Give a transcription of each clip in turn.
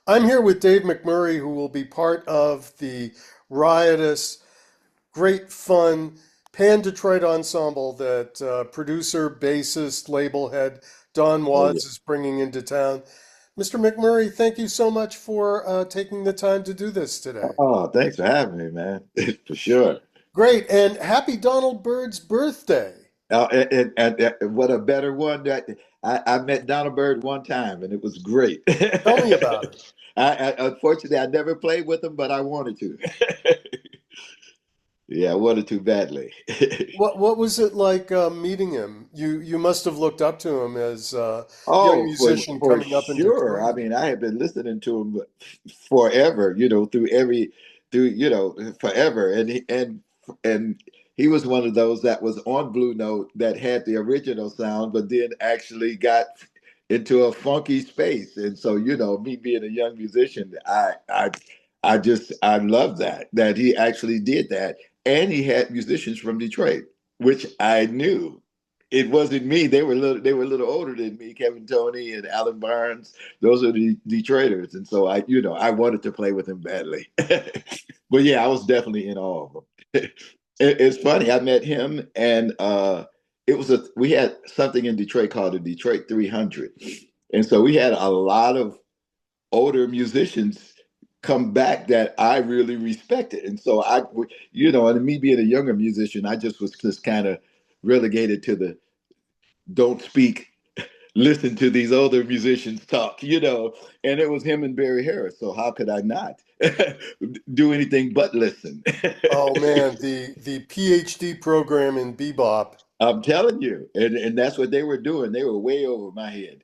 I'm here with Dave McMurray, who will be part of the riotous, great fun Pan Detroit ensemble that producer, bassist, label head Don Oh yeah. Watts is bringing into town. Mr. McMurray, thank you so much for taking the time to do this today. Oh, thanks for having me, man. For sure. Great, and happy Donald Byrd's birthday. And what a better one that I met Donald Byrd one time, and it was great. Tell me about it. Unfortunately, I never played with him, but I wanted to. Yeah, I wanted to badly. What was it like meeting him? You must have looked up to him as a young Oh, musician for coming up in sure. I Detroit. mean, I have been listening to him forever, forever. And he was one of those that was on Blue Note that had the original sound, but then actually got into a funky space. And so, me being a young musician, I love that he actually did that. And he had musicians from Detroit, which I knew it wasn't me. They were a little older than me, Kevin Tony and Alan Barnes. Those are the Detroiters. And so I wanted to play with him badly. But yeah, I was definitely in awe of him. It's funny. I met him and we had something in Detroit called the Detroit 300. And so we had a lot of older musicians come back that I really respected. And so and me being a younger musician, I just was just kind of relegated to the don't speak, listen to these older musicians talk, and it was him and Barry Harris. So how could I not do anything but listen? Oh man, the PhD program in bebop. I'm telling you, and that's what they were doing. They were way over my head.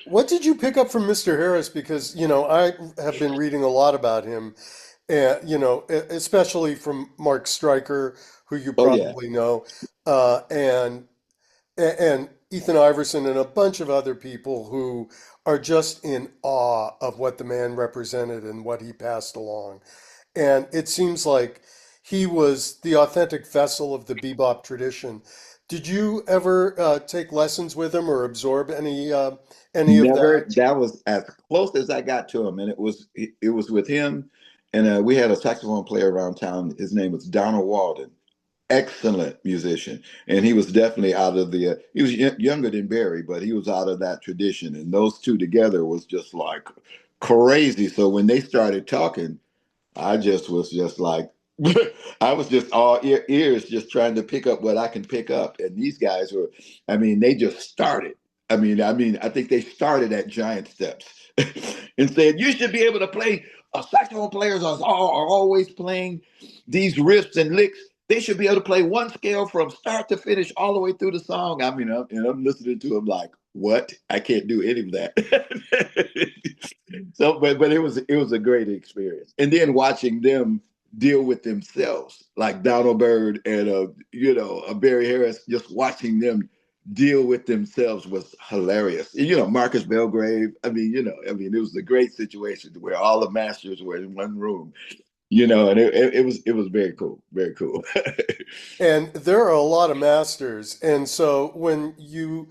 What did you pick up from Mr. Harris? Because, I have been reading a lot about him, especially from Mark Stryker, who you Oh yeah. probably know, and Ethan Iverson and a bunch of other people who are just in awe of what the man represented and what he passed along. And it seems like he was the authentic vessel of the bebop tradition. Did you ever take lessons with him or absorb any of Never. that? That was as close as I got to him, and it was with him, and we had a saxophone player around town. His name was Donald Walden, excellent musician, and he was definitely out of the. He was younger than Barry, but he was out of that tradition, and those two together was just like crazy. So when they started talking, I just was just like. I was just all ears, just trying to pick up what I can pick up, and these guys were. I mean, they just started. I think they started at giant steps and said you should be able to play. Saxophone players are always playing these riffs and licks. They should be able to play one scale from start to finish all the way through the song. I'm listening to them like, what? I can't do any of that. So, but it was a great experience. And then watching them deal with themselves, like Donald Byrd and Barry Harris, just watching them deal with themselves was hilarious. Marcus Belgrave. It was a great situation where all the masters were in one room. And it was very cool, very cool. And there are a lot of masters. And so when you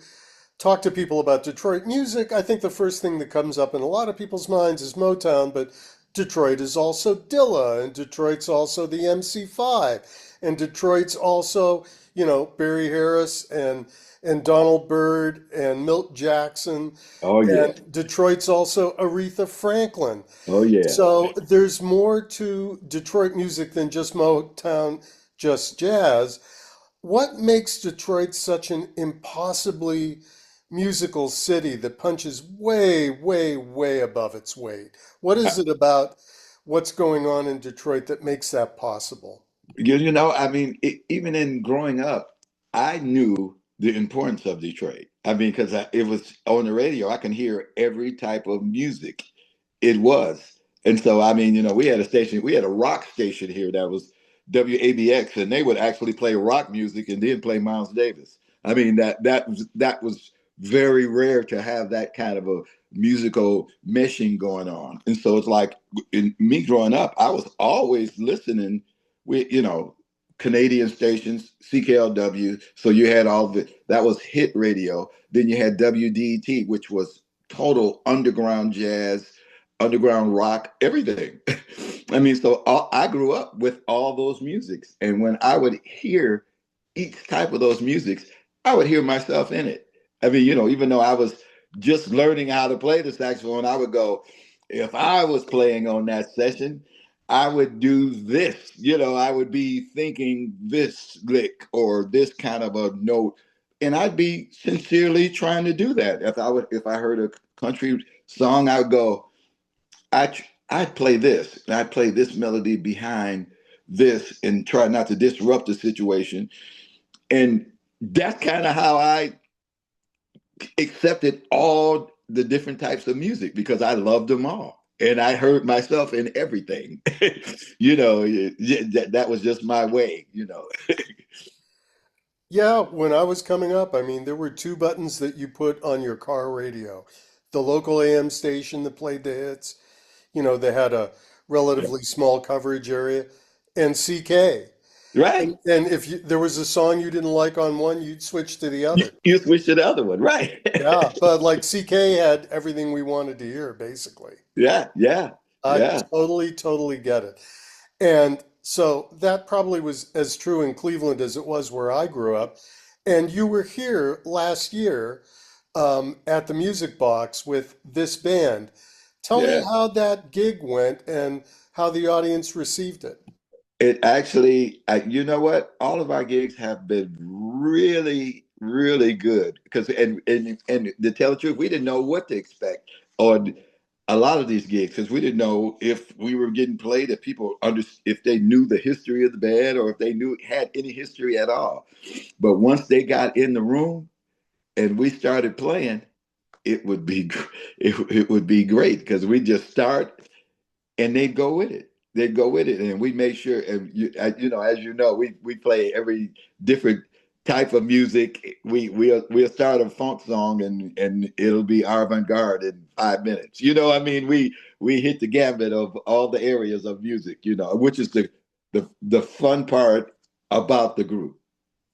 talk to people about Detroit music, I think the first thing that comes up in a lot of people's minds is Motown, but Detroit is also Dilla, and Detroit's also the MC5, and Detroit's also, Barry Harris and Donald Byrd and Milt Jackson, Oh yeah, and Detroit's also Aretha Franklin. oh yeah. So there's more to Detroit music than just Motown, just jazz. What makes Detroit such an impossibly musical city that punches way, way, way above its weight? What is it about what's going on in Detroit that makes that possible? Even in growing up, I knew the importance of Detroit. Because it was on the radio, I can hear every type of music. It was. And so, we had a rock station here that was WABX, and they would actually play rock music and then play Miles Davis. That was very rare to have that kind of a musical meshing going on. And so it's like in me growing up, I was always listening with, Canadian stations, CKLW. So you had that was hit radio. Then you had WDT, which was total underground jazz, underground rock, everything. I mean, so I grew up with all those musics. And when I would hear each type of those musics, I would hear myself in it. I mean, even though I was just learning how to play the saxophone, I would go, if I was playing on that session, I would do this. I would be thinking this lick or this kind of a note, and I'd be sincerely trying to do that. If I heard a country song, I would go, I'd play this, and I'd play this melody behind this, and try not to disrupt the situation. And that's kind of how I accepted all the different types of music, because I loved them all. And I heard myself in everything. That was just my way. Yeah, when I was coming up, I mean, there were two buttons that you put on your car radio. The local AM station that played the hits, they had a relatively small coverage area, and CK. Right. And if there was a song you didn't like on one, you'd switch to the You, other. you switch to the other one. Right. Yeah, but like CK had everything we wanted to hear, basically. Yeah. Yeah. I Yeah. totally, totally get it. And so that probably was as true in Cleveland as it was where I grew up. And you were here last year at the Music Box with this band. Tell me Yeah. how that gig went and how the audience received it. It actually, you know what? All of our gigs have been really, really good, because, and to tell the truth, we didn't know what to expect on a lot of these gigs, because we didn't know if we were getting played, if people if they knew the history of the band, or if they had any history at all. But once they got in the room and we started playing, it would be it would be great, because we just start and they'd go with it. They'd go with it, and we make sure. And as you know, we play every different type of music. We'll start a funk song, and it'll be avant-garde in 5 minutes. I mean, we hit the gambit of all the areas of music. Which is the fun part about the group.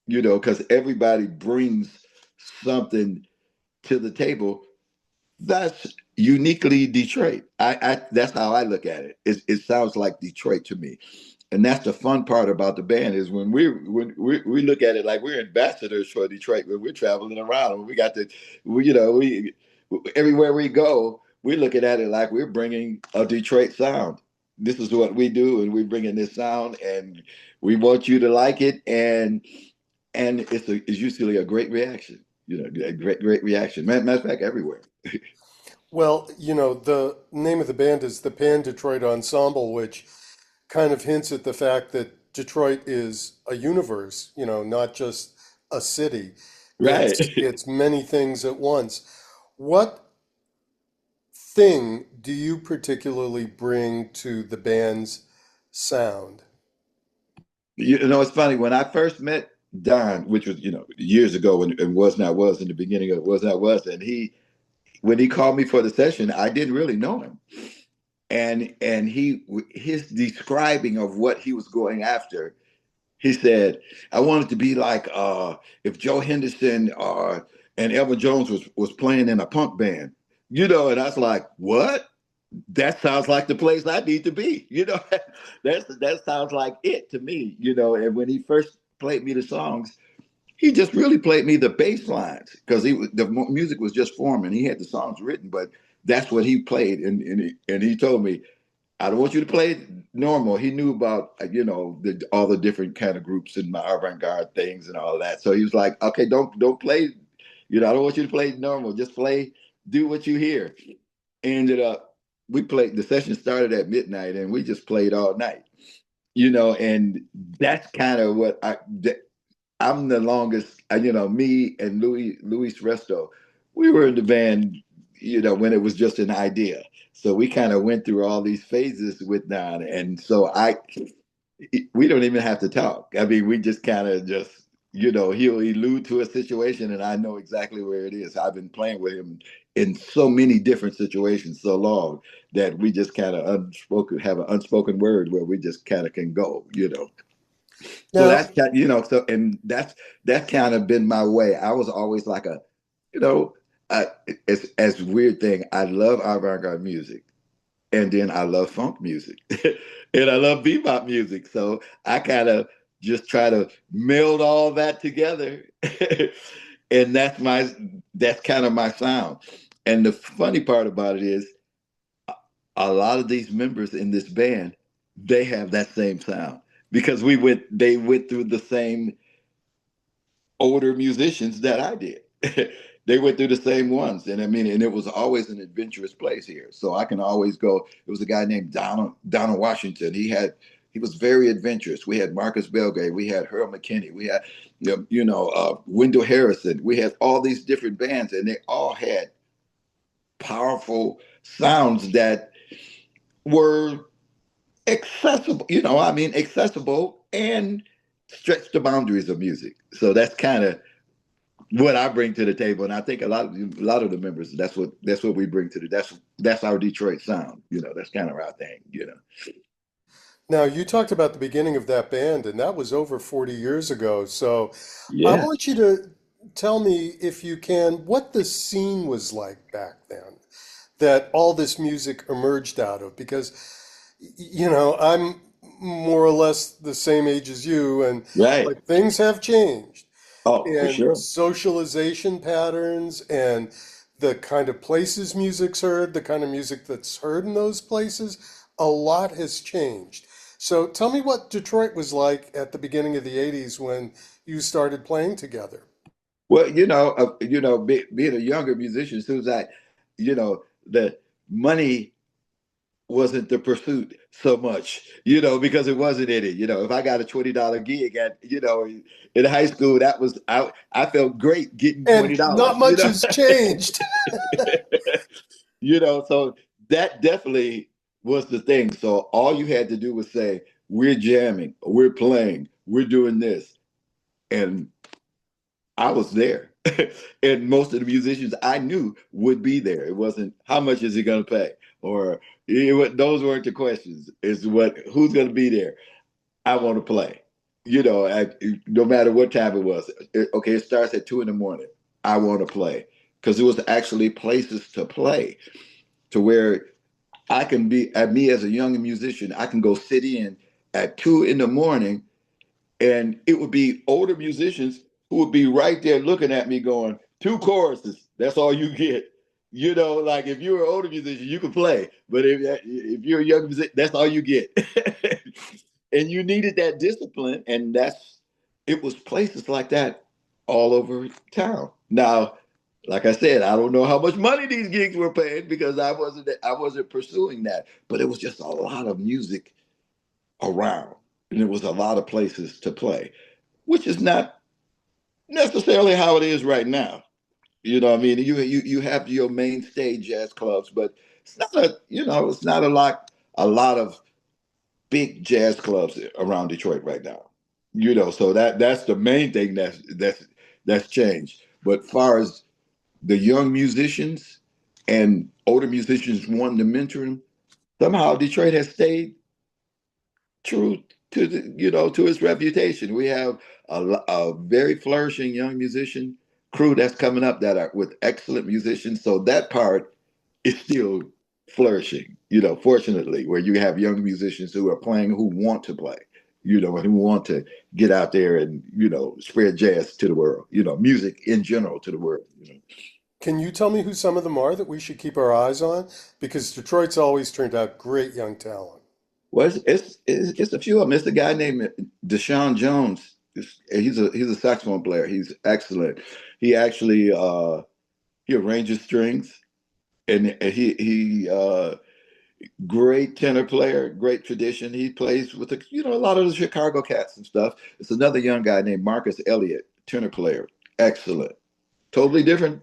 Because everybody brings something to the table that's uniquely Detroit. That's how I look at it. It sounds like Detroit to me, and that's the fun part about the band, is when we look at it like we're ambassadors for Detroit, when we're traveling around. When we got to, we everywhere we go, we're looking at it like we're bringing a Detroit sound. This is what we do, and we're bringing this sound, and we want you to like it, and it's usually a great reaction. A great reaction. Matter of fact, everywhere. Well, the name of the band is the Pan Detroit Ensemble, which kind of hints at the fact that Detroit is a universe, not just a city. Right. It's many things at once. What thing do you particularly bring to the band's sound? It's funny. When I first met Don, which was, years ago, when it was not was in the beginning of was not was, and when he called me for the session, I didn't really know him. And his describing of what he was going after, he said, I wanted to be like if Joe Henderson and Elvin Jones was playing in a punk band. And I was like, what? That sounds like the place I need to be. That sounds like it to me. And when he first played me the songs, he just really played me the bass lines, because the music was just forming. He had the songs written, but that's what he played. And he told me, I don't want you to play normal. He knew about all the different kind of groups and my avant-garde things and all of that. So he was like, okay, don't play. I don't want you to play normal. Just do what you hear. Ended up, we played. The session started at midnight, and we just played all night. And that's kind of what I'm the longest. Me and Luis Resto, we were in the band. When it was just an idea. So we kind of went through all these phases with Don, and so we don't even have to talk. I mean, we just kind of just, he'll allude to a situation, and I know exactly where it is. I've been playing with him in so many different situations so long that we just kind of have an unspoken word where we just kind of can go. So Now, that's kind of been my way. I was always like you know, I, it's as a weird thing. I love avant-garde music, and then I love funk music, and I love bebop music. So I kind of just try to meld all that together, and that's kind of my sound. And the funny part about it is, a lot of these members in this band, they have that same sound because they went through the same older musicians that I did. They went through the same ones. And I mean, and it was always an adventurous place here. So I can always go. It was a guy named Donald Washington. He was very adventurous. We had Marcus Belgay, we had Harold McKinney, we had Wendell Harrison. We had all these different bands, and they all had powerful sounds that were accessible, accessible and stretch the boundaries of music. So that's kind of what I bring to the table, and I think a lot of the members, that's what we bring to that's our Detroit sound. That's kind of our thing. Now, you talked about the beginning of that band, and that was over 40 years ago. So I Yeah. want you to tell me, if you can, what the scene was like back then that all this music emerged out of. Because, I'm more or less the same age as you, and Right. like things have changed. Oh, for And sure. socialization patterns and the kind of places music's heard, the kind of music that's heard in those places, a lot has changed. So tell me what Detroit was like at the beginning of the 80s when you started playing together. Well, being a younger musician, as soon as the money wasn't the pursuit so much, because it wasn't in it. If I got a $20 gig in high school, I felt great getting And $20. not much has changed. So that definitely was the thing. So all you had to do was say, "We're jamming, we're playing, we're doing this," and I was there. And most of the musicians I knew would be there. It wasn't how much is he going to pay, or those weren't the questions. It's who's going to be there. I want to play. No matter what time it was. Okay, it starts at 2 in the morning. I want to play because it was actually places to play to where I can be at me as a young musician. I can go sit in at 2 in the morning, and it would be older musicians who would be right there looking at me going, two choruses, that's all you get. Like if you're an older musician, you can play, but if you're a young musician, that's all you get. And you needed that discipline, and it was places like that all over town. Now, like I said, I don't know how much money these gigs were paying because I wasn't pursuing that, but it was just a lot of music around, and there was a lot of places to play, which is not necessarily how it is right now. You know what I mean? You have your mainstay jazz clubs, but it's not a lot of big jazz clubs around Detroit right now. So that's the main thing that's changed. But far as the young musicians and older musicians wanting to mentor them, somehow Detroit has stayed true to its reputation. We have a very flourishing young musician crew that's coming up that are with excellent musicians. So that part is still flourishing. Fortunately, where you have young musicians who are playing, who want to play. And who want to get out there and spread jazz to the world. Music in general to the world. Can you tell me who some of them are that we should keep our eyes on? Because Detroit's always turned out great young talent. Well, it's a few of them. It's a guy named Deshaun Jones. He's a saxophone player. He's excellent. He actually he arranges strings, and he great tenor player, great tradition. He plays with a lot of the Chicago Cats and stuff. It's another young guy named Marcus Elliott, tenor player, excellent. Totally different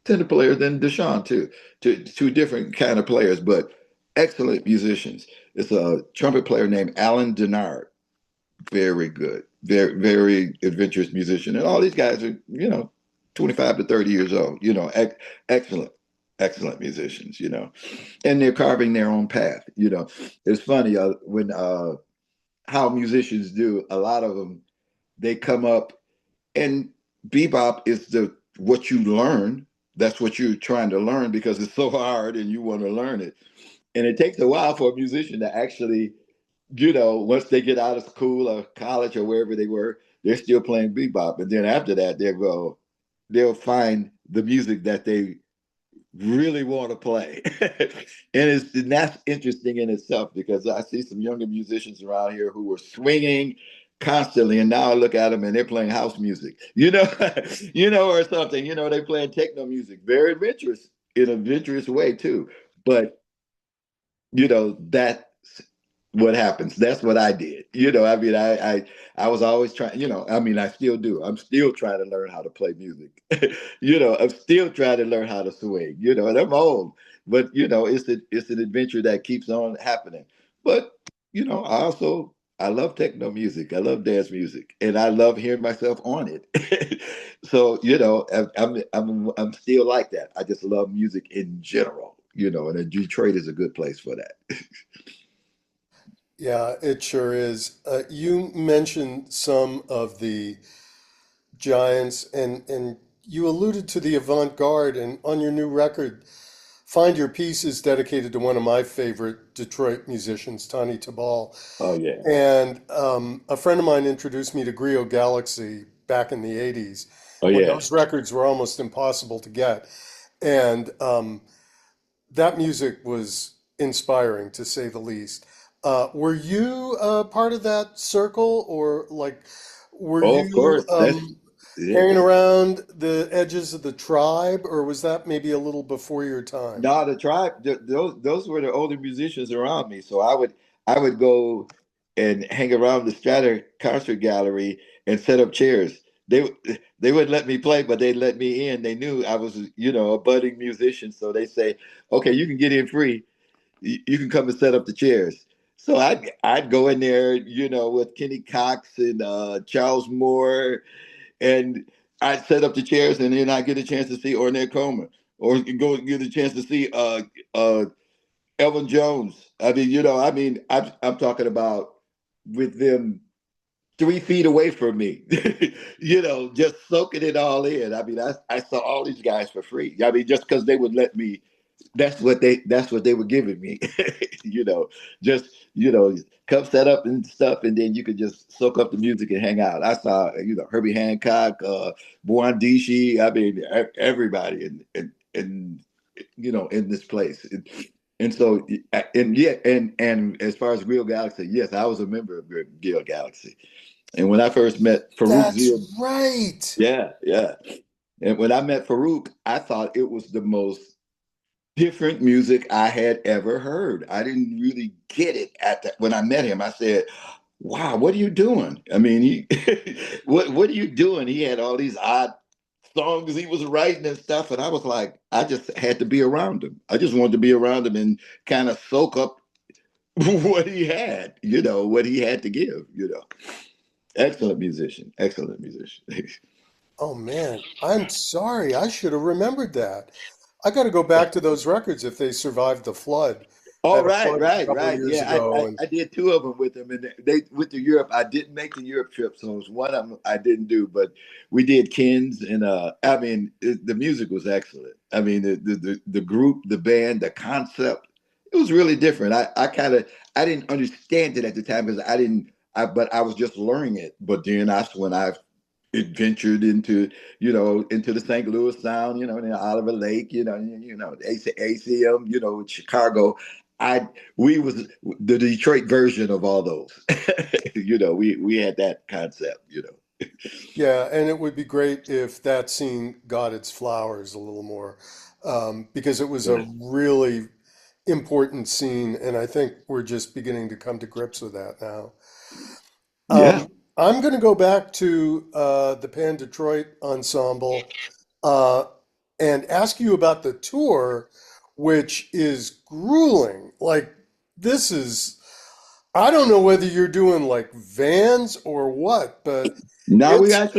tenor player than Deshaun too. Two different kind of players, but excellent musicians. It's a trumpet player named Alan Denard, very good, very very adventurous musician, and all these guys are 25 to 30 years old. Excellent, excellent musicians. And they're carving their own path. It's funny when how musicians do. A lot of them, they come up, and bebop is the what you learn. that's what you're trying to learn because it's so hard and you want to learn it. And it takes a while for a musician to actually, once they get out of school or college or wherever they were, they're still playing bebop. And then after that, they'll find the music that they really want to play. And that's interesting in itself because I see some younger musicians around here who were swinging constantly, and now I look at them and they're playing house music, or something. They're playing techno music, very adventurous in a adventurous way too. But that's what happens. That's what I did. I mean, I was always trying. I mean, I still do. I'm still trying to learn how to play music. I'm still trying to learn how to swing. And I'm old, but it's an adventure that keeps on happening. But I love techno music. I love dance music, and I love hearing myself on it. So I'm still like that. I just love music in general. And Detroit is a good place for that. Yeah, it sure is. You mentioned some of the giants, and you alluded to the avant-garde, and on your new record, Find Your Peace is dedicated to one of my favorite Detroit musicians, Tony Tabal. Oh yeah. And a friend of mine introduced me to Griot Galaxy back in the 80s Oh when yeah. those records were almost impossible to get. And that music was inspiring to say the least. Were you part of that circle, or like, were Oh, of you course. Yeah. hanging around the edges of the tribe, or was that maybe a little before your time? No, the tribe. Those were the older musicians around me. So I would go and hang around the Strata concert gallery and set up chairs. They wouldn't let me play, but they'd let me in. They knew I was, a budding musician. So they say, okay, you can get in free. You can come and set up the chairs. So I'd go in there, with Kenny Cox and Charles Moore, and I'd set up the chairs, and then I get a chance to see Ornette Coleman, or go get a chance to see uh, Elvin Jones. I mean, I'm talking about with them 3 feet away from me, just soaking it all in. I mean, I saw all these guys for free. I mean, just because they would let me, that's what they were giving me. you know, just come set up and stuff, and then you could just soak up the music and hang out. I saw Herbie Hancock, Buondici. I mean, everybody in this place. And so, and yeah, and as far as Real Galaxy, yes, I was a member of Real Galaxy. And when I first met Farouk That's Zia, right. yeah, yeah. And when I met Farouk, I thought it was the most different music I had ever heard. I didn't really get it at that when I met him. I said, "Wow, what are you doing?" I mean, what are you doing? He had all these odd songs he was writing and stuff, and I was like, I just had to be around him. I just wanted to be around him and kind of soak up what he had, what he had to give. Excellent musician, excellent musician. Oh man, I'm sorry. I should have remembered that. I got to go back to those records if they survived the flood. Oh, Had a right, flood a right, couple of right. years Yeah, I, ago, I, and I did two of them with them, and they went to Europe. I didn't make the Europe trip, so it was one of them I didn't do, but we did Ken's, and I mean, the music was excellent. I mean, the group, the band, the concept, it was really different. I didn't understand it at the time because but I was just learning it. But then that's when I adventured into the St. Louis Sound, and Oliver Lake, ACM, Chicago. I we was the Detroit version of all those. We had that concept. yeah, and it would be great if that scene got its flowers a little more, because it was a Yeah. really important scene, and I think we're just beginning to come to grips with that now. Yeah. I'm going to go back to the Pan Detroit Ensemble uh, and ask you about the tour, which is grueling. Like, this is, I don't know whether you're doing like vans or what, but Now it's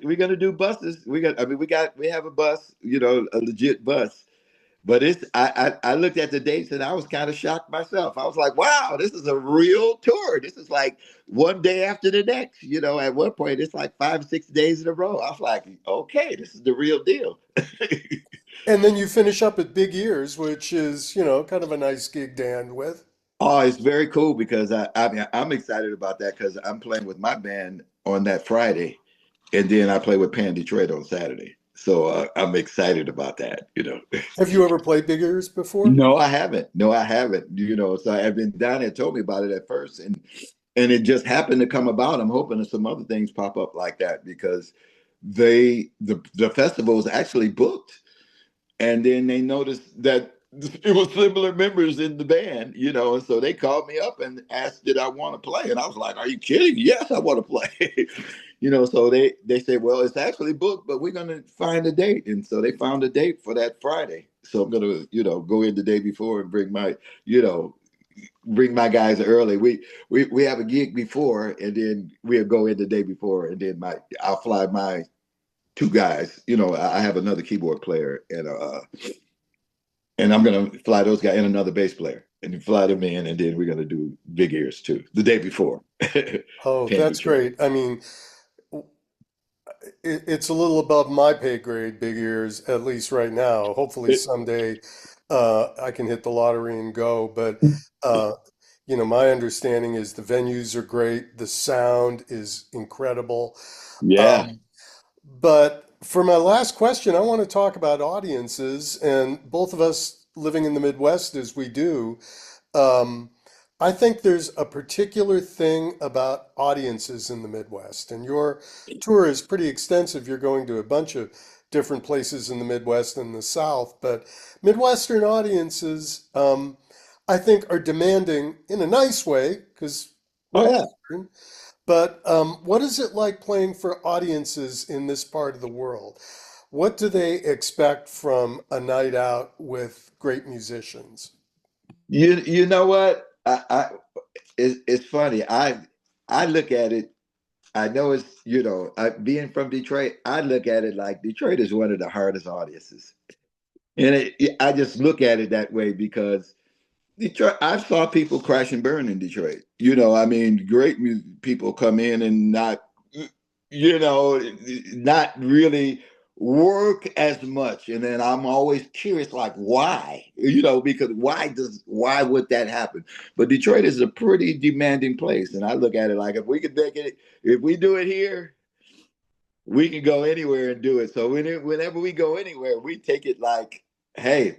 we're gonna do buses. We have a bus, a legit bus. But I looked at the dates and I was kind of shocked myself. I was like, wow, this is a real tour. This is like one day after the next. You know, at one point it's like 5, 6 days in a row. I was like, okay, this is the real deal. And then you finish up at Big Ears, which is, kind of a nice gig to end with. Oh, it's very cool because I mean I'm excited about that because I'm playing with my band on that Friday, and then I play with Pan Detroit on Saturday. So I'm excited about that. You know. Have you ever played Big Ears before? No, I haven't. No, I haven't. You know, so I've been down there told me about it at first, and it just happened to come about. I'm hoping that some other things pop up like that because the festival is actually booked, and then they noticed that it was similar members in the band, you know, and so they called me up and asked did I want to play, and I was like, "Are you kidding? Yes, I want to play." You know, so they said, "Well, it's actually booked, but we're going to find a date," and so they found a date for that Friday. So I'm going to, go in the day before and you know, bring my guys early. We have a gig before, and then we'll go in the day before, and then I'll fly my two guys. You know, I have another keyboard player and I'm gonna fly those guys and another bass player, and fly them in, and then we're gonna do Big Ears too the day before. Oh, Pan that's Detroit. great. I mean, it's a little above my pay grade, Big Ears, at least right now. Hopefully It- someday I can hit the lottery and go. But my understanding is the venues are great, the sound is incredible. yeah, Um, but for my last question, I want to talk about audiences, and both of us living in the Midwest as we do. Um, I think there's a particular thing about audiences in the Midwest, and your tour is pretty extensive. You're going to a bunch of different places in the Midwest and the South, but Midwestern audiences, I think, are demanding in a nice way because we're oh yeah. Western. But what is it like playing for audiences in this part of the world? What do they expect from a night out with great musicians? You know what? It's funny. I look at it. I know it's being from Detroit. I look at it like Detroit is one of the hardest audiences, and I just look at it that way because Detroit, I saw people crash and burn in Detroit. You know, I mean, great people come in and not really work as much. And then I'm always curious, like, why? Because why would that happen? But Detroit is a pretty demanding place. And I look at it like, if we could make it, if we do it here, we can go anywhere and do it. So whenever we go anywhere, we take it like, hey,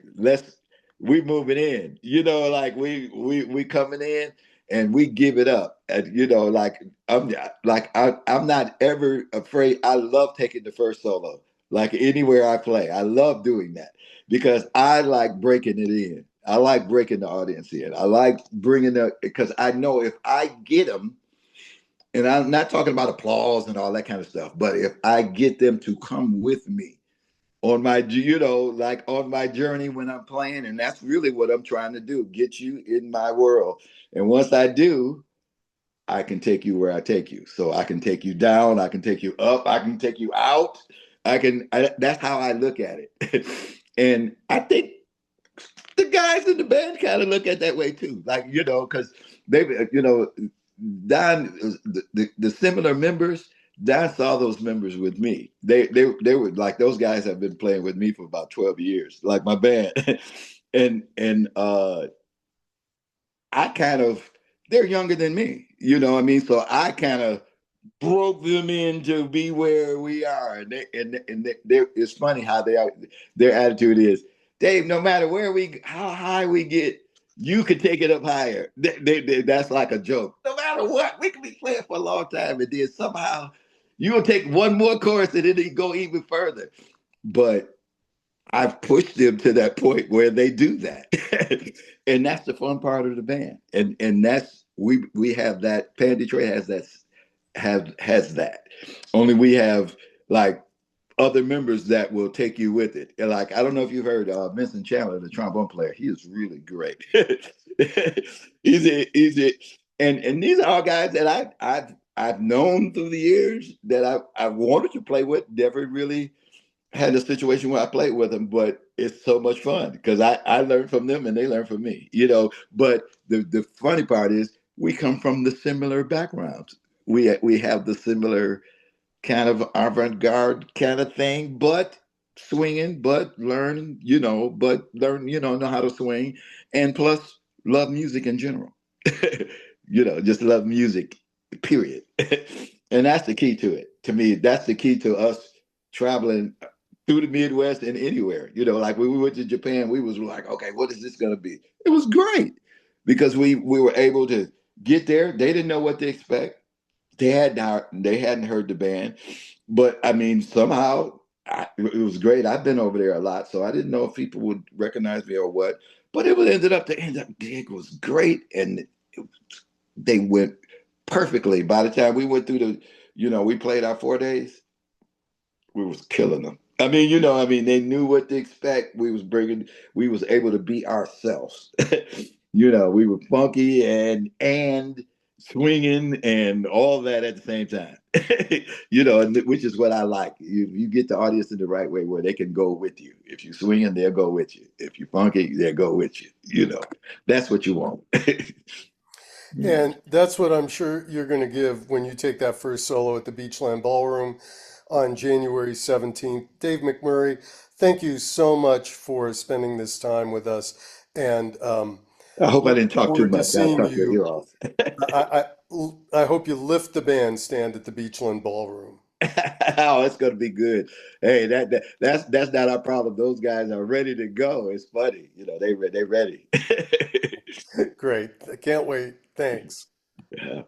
we moving in. Like we coming in and we give it up. And like I'm not ever afraid. I love taking the first solo. Like anywhere I play, I love doing that because I like breaking it in. I like breaking the audience in. I like bringing because I know if I get them, and I'm not talking about applause and all that kind of stuff, but if I get them to come with me on my, like on my journey when I'm playing, and that's really what I'm trying to do, get you in my world. And once I do, I can take you where I take you. So I can take you down, I can take you up, I can take you out. That's how I look at it. And I think the guys in the band kind of look at that way too. Like, because they, Don, the similar members, Don saw those members with me. They were like, those guys have been playing with me for about 12 years, like my band. and I kind of, they're younger than me, what I mean? So I kind of broke them in to be where we are. It's funny how their attitude is, Dave, no matter how high we get, you could take it up higher. That's like a joke. No matter what, we can be playing for a long time, and then somehow you'll take one more chorus and then it go even further. But I've pushed them to that point where they do that. And that's the fun part of the band. And that's we have that. Pan Detroit has that, has that. Only we have like other members that will take you with it. And like, I don't know if you've heard Vincent Chandler, the trombone player. He is really great. And these are all guys that I've known through the years that I wanted to play with, never really had a situation where I played with them, but it's so much fun because I learned from them and they learn from me, you know. But the funny part is we come from the similar backgrounds. We have the similar kind of avant-garde kind of thing, but swinging, but learn, know how to swing, and plus love music in general. Just love music, period. And that's the key to it. To me, that's the key to us traveling through the Midwest and anywhere. Like when we went to Japan, we was like, okay, what is this going to be? It was great because we were able to get there. They didn't know what to expect. They hadn't heard the band, but I mean somehow it was great. I've been over there a lot, so I didn't know if people would recognize me or what. But it ended up the end up gig was great, and they went perfectly. By the time we went through we played our 4 days. We was killing them. I mean, they knew what to expect. We was able to be ourselves. We were funky and swinging and all that at the same time. Which is what I like. You get the audience in the right way where they can go with you. If you swinging, they'll go with you. If you funky, they'll go with you. That's what you want. And that's what I'm sure you're going to give when you take that first solo at the Beachland Ballroom on January 17th. Dave McMurray, thank you so much for spending this time with us, and I hope I looking didn't talk too forward to much. I seeing talked your you. ear off. I hope you lift the bandstand at the Beachland Ballroom. Oh, it's gonna be good. Hey, that's not our problem. Those guys are ready to go. It's funny, they ready. Great. I can't wait. Thanks. Yeah.